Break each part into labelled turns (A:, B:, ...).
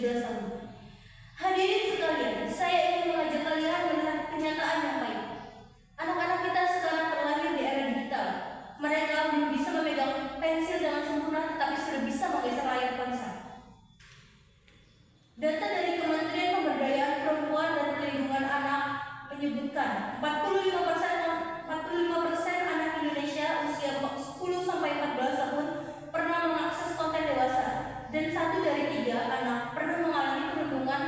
A: 17 tahun. Hadirin sekalian, saya ingin mengajak kalian melihat kenyataan yang baik. Anak-anak kita sekarang terlahir di era digital. Mereka belum bisa memegang pensil dengan sempurna, tetapi sudah bisa menggeser layar ponsel. Data dari Kementerian Pemberdayaan Perempuan dan Perlindungan Anak menyebutkan 45% anak Indonesia usia 10-14 tahun pernah mengakses konten dewasa, dan 1 dari 3 anak pernah mengalami perundungan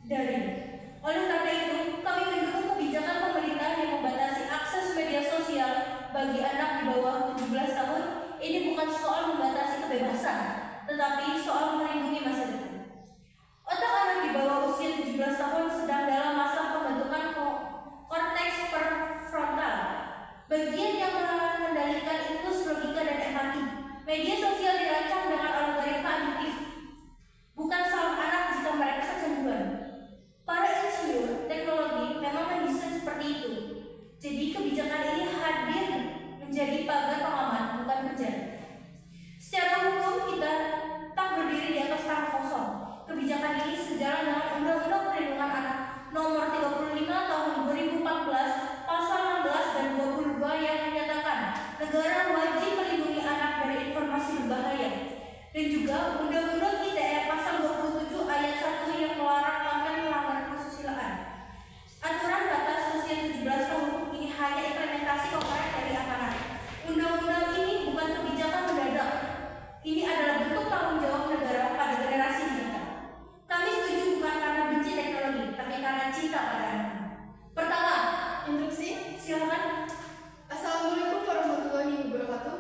A: daring. Oleh karena itu, kami mendukung kebijakan pemerintah yang membatasi akses media sosial bagi anak di bawah 17 tahun. Ini bukan soal membatasi kebebasan, tetapi soal melindungi masa depan. Otak anak di bawah usia 17 tahun sedang dalam masa pembentukan korteks prefrontal, bagian yang mengendalikan impuls logika dan empati. Media sosial dirancang dengan algoritma adiktif. Bukan salah anak jika mereka kecanduan. Para insinyur teknologi memang mendesain seperti itu. Jadi kebijakan ini hadir menjadi pagar pengaman, bukan penjara. Secara hukum kita tak berdiri di atas tanah kosong. Kebijakan ini sejalan dengan Undang-Undang Perlindungan Anak Nomor 35 Tahun 2014 Pasal 16 dan 22 yang menyatakan negara wajib melindungi anak dari informasi berbahaya, dan juga Undang-Undang ITE Pasal 27 Ayat 1 yang melarang konten melanggar kesusilaan. Aturan batas usia 17 tahun ini hanya implementasi konkret dari amanat. Undang-undang ini bukan kebijakan mendadak. Ini adalah bentuk tanggung jawab negara pada generasi digital. Kami setuju bukan karena benci teknologi, tapi karena cinta pada anak. Pertama,
B: Instruksi.
A: silakan.
B: Assalamualaikum warahmatullahi wabarakatuh.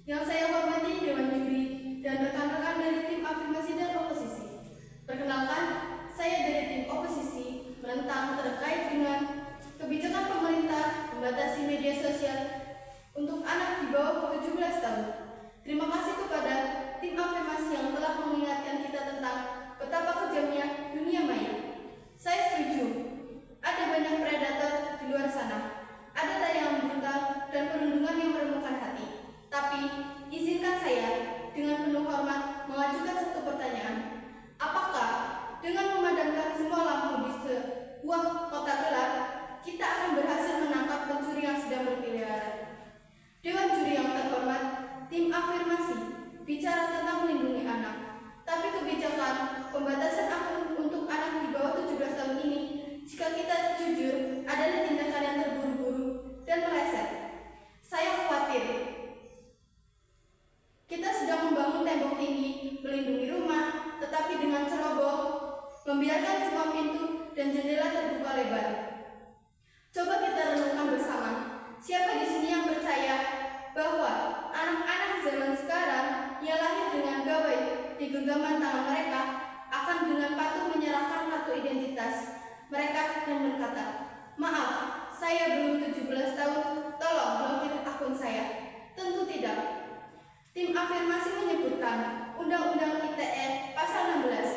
B: Yang saya hormati Dewan Juri dan rekan-rekan dari tim afirmasi dan oposisi. Perkenalkan, saya dari tim oposisi menentang terkait dengan kebijakan pemerintah membatasi media sosial untuk anak di bawah 17 tahun. Terima kasih kepada tim afirmasi yang telah mengingatkan kita tentang betapa kejamnya dunia maya. Saya setuju, ada banyak predator di luar sana. Ada tayangan brutal dan perundungan yang meremukkan hati. Tapi, izinkan saya dengan penuh hormat mengajukan satu pertanyaan. Apakah dengan memadamkan semua lampu di sebuah kota gelap, kita akan berhasil menangkap pencuri yang sedang berkeliaran? Dewan Juri yang terhormat, tim afirmasi bicara tentang melindungi anak. Tapi kebijakan pembatasan akun untuk anak di bawah 17 tahun ini, jika kita jujur, adalah tindakan yang terburu-buru dan meleset. Saya khawatir kita sedang membangun tembok tinggi melindungi rumah, tetapi dengan ceroboh membiarkan semua pintu dan jendela terbuka lebar. Coba kita renungkan bersama, siapa di sini yang percaya bahwa anak-anak zaman sekarang yang lahir dengan gawai di genggaman tangan mereka akan dengan patuh menyerahkan kartu identitas mereka dan berkata, "Maaf, saya belum 17 tahun, tolong blokir akun saya." Tentu tidak. Tim afirmasi menyebutkan Undang-Undang ITE Pasal 16.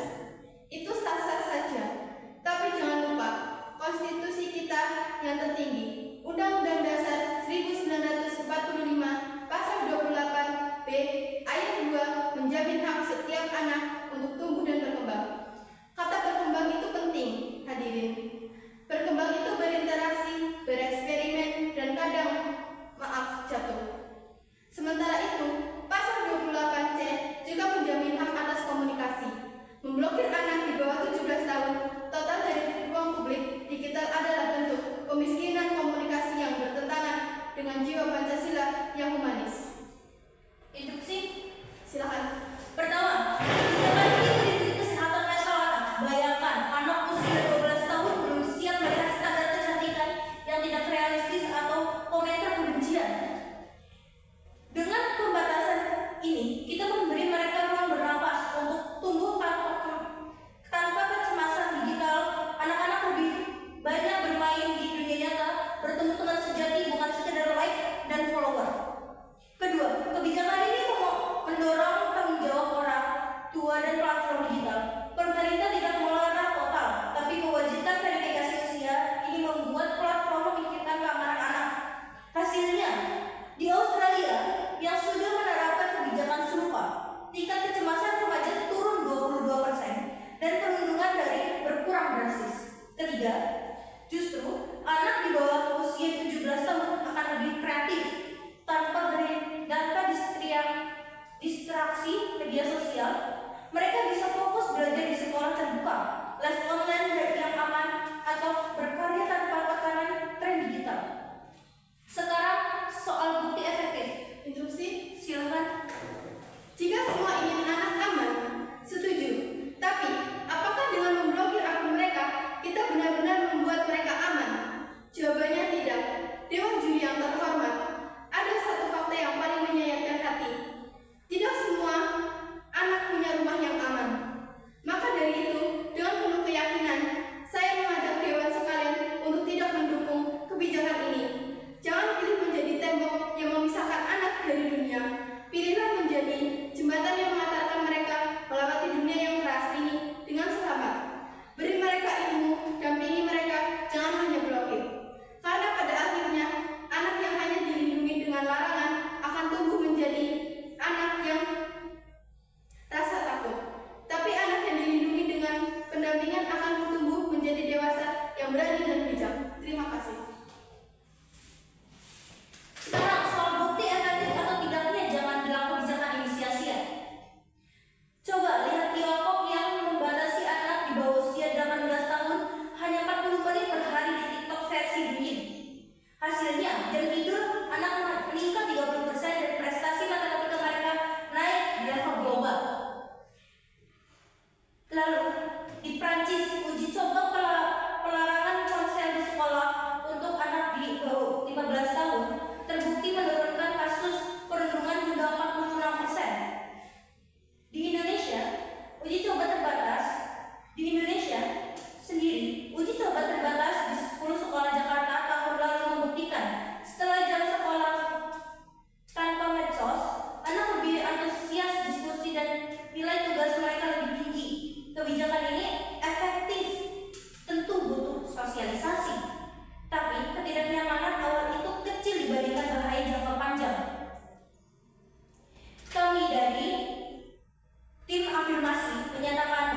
B: Itu sah-sah saja. Tapi jangan lupa, konstitusi kita yang tertinggi, Undang-Undang Dasar 1945 Pasal 28B Ayat 2 menjamin hak setiap anak untuk tumbuh dan berkembang. Kata berkembang itu penting, hadirin. Berkembang itu berinteraksi, bereksperimen, dan kadang, jatuh. Sementara itu, Pasal 28C juga menjamin hak atas komunikasi. Memblokir anak di bawah 17 tahun total dari ruang publik digital adalah bentuk pemiskinan komunikasi yang bertentangan dengan jiwa Pancasila yang humanis.
A: Instruksi.
B: Silakan.
A: Pertama, kebijakan ini melindungi kesehatan mental anak. Bayangkan, anak usia 12 tahun belum siap melihat standar kecantikan yang tidak realistis atau komentar kebencian. Dengan pembatasan ini, kita memberi mereka ruang bernapas untuk tumbuh tanpa kecemasan digital. Anak-anak lebih banyak bermain di dunia nyata, bertemu teman sejati, bukan sekedar like dan follower. Kedua, kebijakan ini mendorong tanggung jawab orang tua dan platform digital. Pemerintah tidak melarang total, tapi mewajibkan verifikasi usia. Ini membuat platform memikirkan keamanan anak. Hasilnya, di Australia yang sudah menerapkan kebijakan serupa, tingkat kecemasan remaja turun 22%. justru anak di bawah usia 17 tahun akan lebih kreatif tanpa distraksi media sosial. Mereka bisa fokus belajar di sekolah terbuka, les online yang aman, atau berkarya tanpa tekanan tren digital. Sekarang soal bukti efektif.
B: Interupsi.
A: Silakan.
B: Jika semua ingin anak aman, setuju. Tapi, apakah dengan memblokir akun mereka, kita benar-benar membuat mereka aman? Jawabannya tidak. Dewan juri yang terhormat, ada satu fakta yang paling menyayatkan hati. Tidak semua anak punya rumah yang aman. Maka dari itu, dengan penuh keyakinan, saya mengajak dewan sekalian untuk tidak mendukung kebijakan ini. Jangan pilih menjadi tembok yang memisahkan anak dari dunia. Pilihlah menjadi jembatan yang mengantarkan mereka melewati dunia yang keras ini dengan selamat. Beri mereka ilmu, dampingi mereka, jangan hanya blokir. Karena pada akhirnya, anak yang hanya dilindungi dengan larangan akan tumbuh menjadi anak yang rasa takut. Tapi anak yang dilindungi dengan pendampingan akan tumbuh menjadi dewasa yang berani dan bijak. Terima kasih.
A: Sekarang soal bukti efektif atau tidaknya jangan bilang kebijakan ini sia-sia. Coba lihat Tiongkok yang membatasi anak di bawah usia 18 tahun hanya 40 menit per hari di TikTok versi Douyin. Hasilnya, jam tidur anak meningkat 30% dan prestasi matematika mereka naik di level global. Lalu, di Prancis, uji coba pelarangan ponsel di sekolah untuk anak di bawah 15 tahun terbukti menurunkan kasus perundungan hingga 46%. Di Indonesia sendiri, uji coba terbatas di 10 sekolah Jakarta tahun lalu membuktikan setelah jam sekolah tanpa medsos, anak lebih antusias diskusi dan nilai tugas mereka lebih tinggi. Kebijakan ini efektif, tentu butuh sosialisasi, tapi ketidaknyamanan awal itu kecil dibandingkan bahaya jangka panjang. Kami dari tim afirmasi menyatakan